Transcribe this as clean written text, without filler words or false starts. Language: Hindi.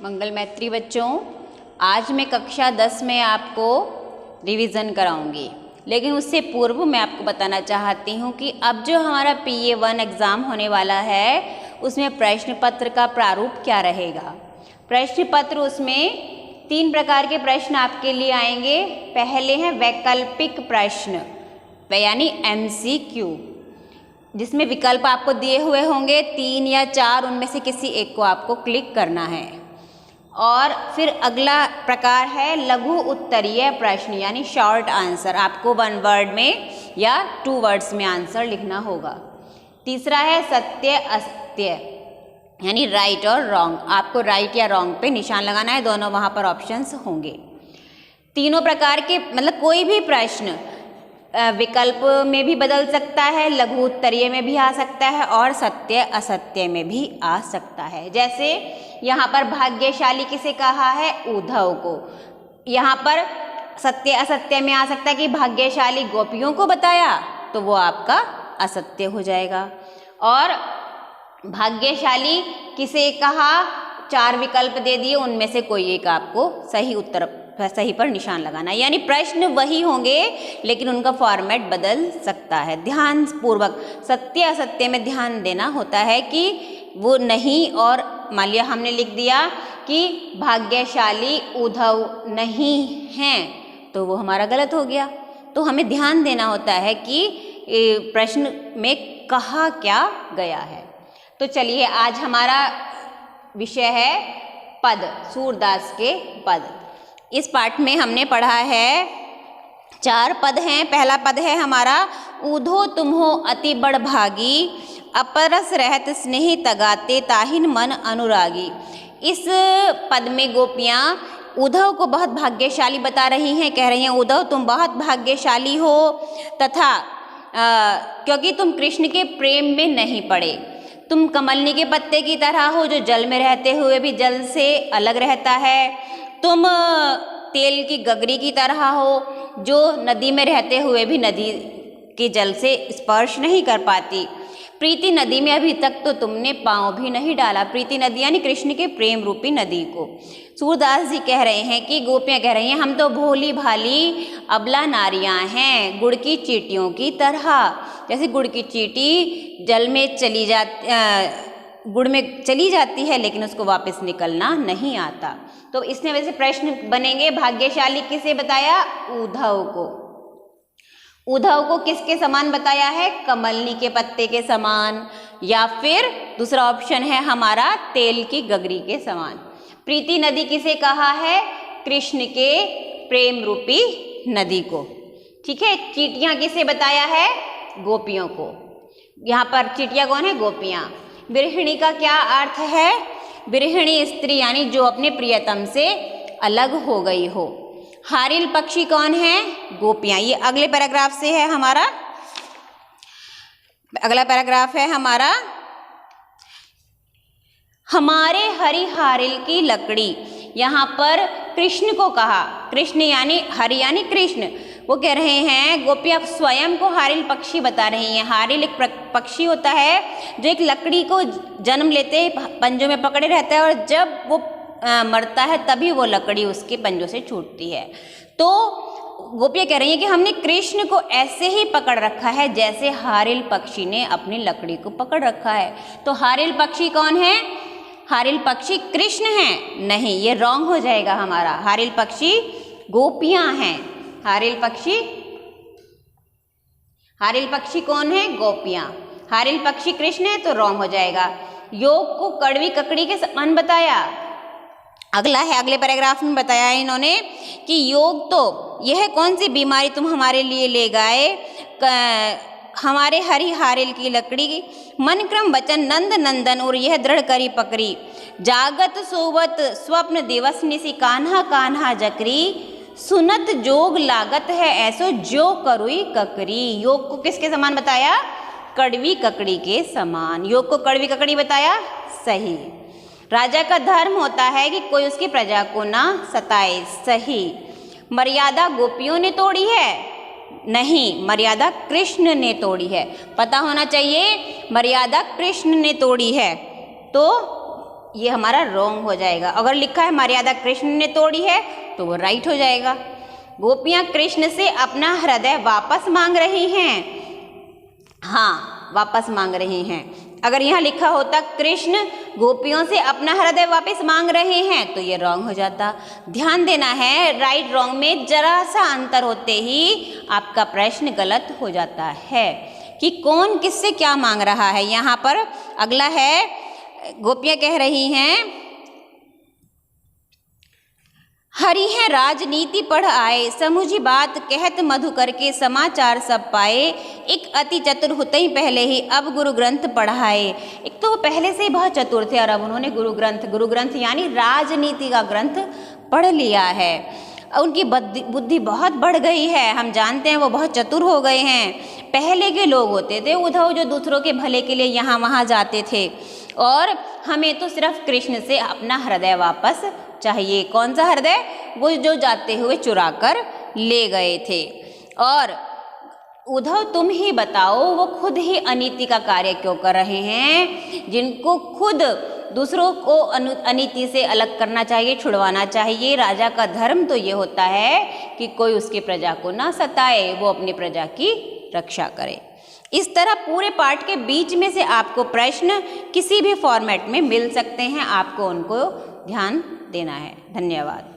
मंगल मैत्री बच्चों, आज मैं कक्षा 10 में आपको रिवीजन कराऊंगी, लेकिन उससे पूर्व मैं आपको बताना चाहती हूँ कि अब जो हमारा PA1 एग्ज़ाम होने वाला है उसमें प्रश्न पत्र का प्रारूप क्या रहेगा। प्रश्न पत्र उसमें 3 प्रकार के प्रश्न आपके लिए आएंगे। पहले हैं वैकल्पिक प्रश्न यानी MCQ, जिसमें विकल्प आपको दिए हुए होंगे 3 या 4, उनमें से किसी एक को आपको क्लिक करना है। और फिर अगला प्रकार है लघु उत्तरीय प्रश्न यानी शॉर्ट आंसर, आपको 1 वर्ड में या 2 वर्ड्स में आंसर लिखना होगा। तीसरा है सत्य असत्य यानी राइट और रॉन्ग, आपको राइट या रॉन्ग पे निशान लगाना है, दोनों वहाँ पर ऑप्शंस होंगे। तीनों प्रकार के मतलब कोई भी प्रश्न विकल्प में भी बदल सकता है, लघु उत्तरीय में भी आ सकता है और सत्य असत्य में भी आ सकता है। जैसे यहाँ पर भाग्यशाली किसे कहा है? उद्धव को। यहाँ पर सत्य असत्य में आ सकता है कि भाग्यशाली गोपियों को बताया तो वो आपका असत्य हो जाएगा। और भाग्यशाली किसे कहा, 4 विकल्प दे दिए, उनमें से कोई एक आपको सही पर निशान लगाना है। यानी प्रश्न वही होंगे लेकिन उनका फॉर्मेट बदल सकता है। ध्यान पूर्वक सत्य असत्य में ध्यान देना होता है कि वो नहीं, और मान लिया हमने लिख दिया कि भाग्यशाली उद्धव नहीं हैं तो वो हमारा गलत हो गया। तो हमें ध्यान देना होता है कि प्रश्न में कहा क्या गया है। तो चलिए, आज हमारा विषय है पद, सूरदास के पद। इस पाठ में हमने पढ़ा है 4 पद हैं। पहला पद है हमारा ऊधो तुम्हो अति बड़ भागी, अपरस रहत स्नेही तगाते ताहिन मन अनुरागी। इस पद में गोपियाँ उद्धव को बहुत भाग्यशाली बता रही हैं, कह रही हैं उद्धव तुम बहुत भाग्यशाली हो, तथा क्योंकि तुम कृष्ण के प्रेम में नहीं पड़े। तुम कमलनी के पत्ते की तरह हो जो जल में रहते हुए भी जल से अलग रहता है। तुम तेल की गगरी की तरह हो जो नदी में रहते हुए भी नदी के जल से स्पर्श नहीं कर पाती। प्रीति नदी में अभी तक तो तुमने पांव भी नहीं डाला। प्रीति नदी यानी कृष्ण के प्रेम रूपी नदी को सूरदास जी कह रहे हैं कि गोपियाँ कह रही हैं हम तो भोली भाली अबला नारियाँ हैं, गुड़ की चींटियों की तरह। जैसे गुड़ की चींटी जल में गुड़ में चली जाती है लेकिन उसको वापस निकलना नहीं आता। तो इसमें वैसे प्रश्न बनेंगे भाग्यशाली किसे बताया? उद्धव को। उद्धव को किसके समान बताया है? कमलनी के पत्ते के समान, या फिर दूसरा ऑप्शन है हमारा तेल की गगरी के समान। प्रीति नदी किसे कहा है? कृष्ण के प्रेम रूपी नदी को। ठीक है। चींटियां किसे बताया है? गोपियों को। यहाँ पर चींटियां कौन है? गोपियां। विरहिणी का क्या अर्थ है? विरहिणी स्त्री यानी जो अपने प्रियतम से अलग हो गई हो। हारिल पक्षी कौन है? गोपियां। ये अगले पैराग्राफ से है हमारा। अगला पैराग्राफ है हमारा हमारे हरि हारिल की लकड़ी। यहाँ पर कृष्ण को कहा, कृष्ण यानी हरि यानी कृष्ण। वो कह रहे हैं गोपियाँ स्वयं को हारिल पक्षी बता रही हैं। हारिल एक पक्षी होता है जो एक लकड़ी को जन्म लेते पंजों में पकड़े रहता है और जब वो मरता है तभी वो लकड़ी उसके पंजों से छूटती है। तो गोपियाँ कह रही हैं कि हमने कृष्ण को ऐसे ही पकड़ रखा है जैसे हारिल पक्षी ने अपनी लकड़ी को पकड़ रखा है। तो हारिल पक्षी कौन है? हारिल पक्षी कृष्ण हैं? नहीं, ये रॉन्ग हो जाएगा हमारा। हारिल पक्षी गोपियाँ हैं। हारिल पक्षी कौन है? गोपियाँ। हारिल पक्षी कृष्ण है तो रॉन्ग हो जाएगा। योग को कड़वी ककड़ी के समान बताया। अगला है, अगले पैराग्राफ में बताया इन्होंने कि योग तो यह कौन सी बीमारी तुम हमारे लिए ले गए, हमारे हरि हारिल की लकड़ी, मन क्रम वचन नंद नंदन और यह दृढ़ करी पकड़ी, जागत सोवत स्वप्न दिवस निसी कान्हा कान्हा जकरी, सुनत जोग लागत है ऐसो जो करुई ककरी। योग को किसके समान बताया? कड़वी ककड़ी के समान। योग को कड़वी ककड़ी बताया, सही। राजा का धर्म होता है कि कोई उसकी प्रजा को ना सताए, सही। मर्यादा गोपियों ने तोड़ी है? नहीं, मर्यादा कृष्ण ने तोड़ी है। पता होना चाहिए मर्यादा कृष्ण ने तोड़ी है। तो ये हमारा रॉन्ग हो जाएगा। अगर लिखा है मर्यादा कृष्ण ने तोड़ी है तो वो राइट हो जाएगा। गोपियाँ कृष्ण से अपना हृदय वापस मांग रही हैं, हाँ वापस मांग रही हैं। अगर यहाँ लिखा होता कृष्ण गोपियों से अपना हृदय वापस मांग रहे हैं तो ये रॉन्ग हो जाता। ध्यान देना है, राइट रॉन्ग में जरा सा अंतर होते ही आपका प्रश्न गलत हो जाता है कि कौन किससे क्या मांग रहा है। यहाँ पर अगला है, गोपियाँ कह रही हैं हरि है राजनीति पढ़ आए, समुझी बात कहत मधुकर के समाचार सब पाए, एक अति चतुर होते ही पहले ही अब गुरु ग्रंथ पढ़ाए। एक तो वो पहले से ही बहुत चतुर थे और अब उन्होंने गुरु ग्रंथ यानी राजनीति का ग्रंथ पढ़ लिया है। उनकी बुद्धि बहुत बढ़ गई है, हम जानते हैं वो बहुत चतुर हो गए हैं। पहले के लोग होते थे उद्धव जो दूसरों के भले के लिए यहाँ वहाँ जाते थे, और हमें तो सिर्फ कृष्ण से अपना हृदय वापस चाहिए। कौन सा हृदय? वो जो जाते हुए चुरा कर ले गए थे। और उद्धव तुम ही बताओ वो खुद ही अनीति का कार्य क्यों कर रहे हैं, जिनको खुद दूसरों को अनीति से अलग करना चाहिए, छुड़वाना चाहिए। राजा का धर्म तो ये होता है कि कोई उसकी प्रजा को ना सताए, वो अपनी प्रजा की रक्षा करे। इस तरह पूरे पाठ के बीच में से आपको प्रश्न किसी भी फॉर्मेट में मिल सकते हैं, आपको उनको ध्यान देना है। धन्यवाद।